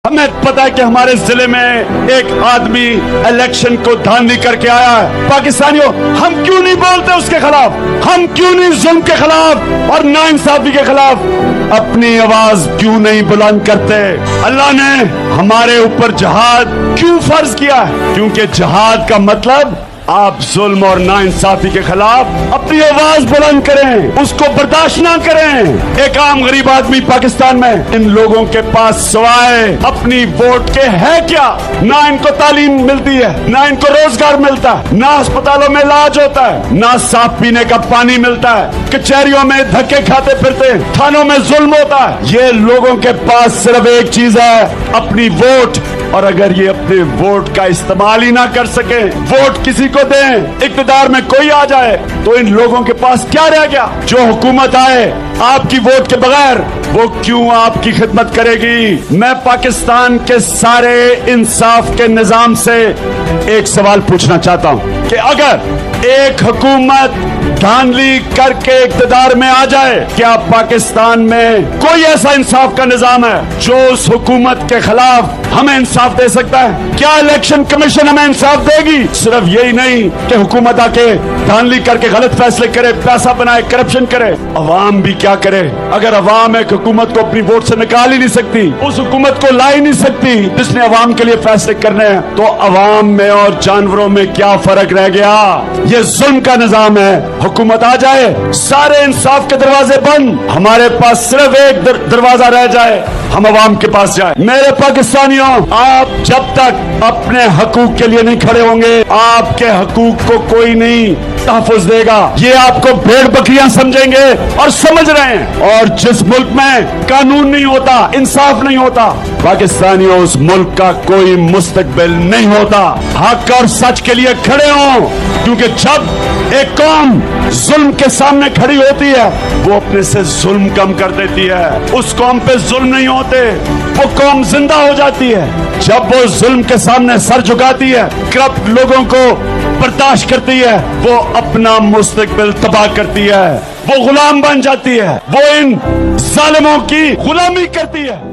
हमें पता है कि हमारे जिले में एक आदमी इलेक्शन को धांधली करके आया है। पाकिस्तानियों, हम क्यों नहीं बोलते उसके खिलाफ? हम क्यों नहीं जुल्म के खिलाफ और नाइंसाफी के खिलाफ अपनी आवाज क्यों नहीं बुलंद करते? अल्लाह ने हमारे ऊपर जिहाद क्यों फर्ज किया है? क्योंकि जिहाद का मतलब आप जुल्म और नाइंसाफी के खिलाफ अपनी आवाज बुलंद करें, उसको बर्दाश्त ना करें। एक आम गरीब आदमी पाकिस्तान में, इन लोगों के पास सवाए अपनी वोट के है क्या? ना इनको तालीम मिलती है, ना इनको रोजगार मिलता है, ना अस्पतालों में इलाज होता है, ना साफ पीने का पानी मिलता है, कचहरियों में धक्के खाते फिरते, थानों में जुल्म होता है। ये लोगों के पास सिर्फ एक चीज है, अपनी वोट। और अगर ये अपने वोट का इस्तेमाल ही ना कर सके, वोट किसी को दें, इक़्तिदार में कोई आ जाए, तो इन लोगों के पास क्या रह गया? जो हुकूमत आए आपकी वोट के बगैर, वो क्यों आपकी खिदमत करेगी? मैं पाकिस्तान के सारे इंसाफ के निजाम से एक सवाल पूछना चाहता हूं कि अगर एक हुकूमत धांधली करके इक़्तिदार में आ जाए, क्या पाकिस्तान में कोई ऐसा इंसाफ का निजाम है जो उस हुकूमत के खिलाफ हमें इंसाफ दे सकता है? क्या इलेक्शन कमीशन हमें इंसाफ देगी? सिर्फ यही नहीं कि हुकूमत आके धांधली करके गलत फैसले करे, पैसा बनाए, करप्शन करे, अवाम भी क्या करे? अगर अवाम एक हुकूमत को अपनी वोट से निकाल ही नहीं सकती, उस हुकूमत को ला ही नहीं सकती जिसने अवाम के लिए फैसले करने हैं, तो अवाम में और जानवरों में क्या फर्क रह गया? ये जुल्म का निजाम है। हुकूमत आ जाए, सारे इंसाफ के दरवाजे बंद, हमारे पास सिर्फ एक दरवाजा रह जाए, हम अवाम के पास जाए। मेरे पाकिस्तानियों, आप जब तक अपने हकूक के लिए नहीं खड़े होंगे, आपके हकूक को कोई नहीं तहफ़्फ़ुज़ देगा। ये आपको भेड़ बकरियां समझेंगे और समझ रहे हैं। और जिस मुल्क में कानून नहीं होता, इंसाफ नहीं होता, पाकिस्तानियों, उस मुल्क का कोई मुस्तकबिल नहीं होता। हक और सच के लिए खड़े हों, क्योंकि जब एक कौम जुल्म के सामने खड़ी होती है, वो अपने से जुल्म कम कर देती है। उस कौम पे जुल्म नहीं होते, वो कौम जिंदा हो जाती है। जब वो जुल्म के सामने सर झुकाती है, करप्ट लोगों को बर्दाश्त करती है, वो अपना मुस्तकबिल तबाह करती है, वो गुलाम बन जाती है, वो इन जालिमों की गुलामी करती है।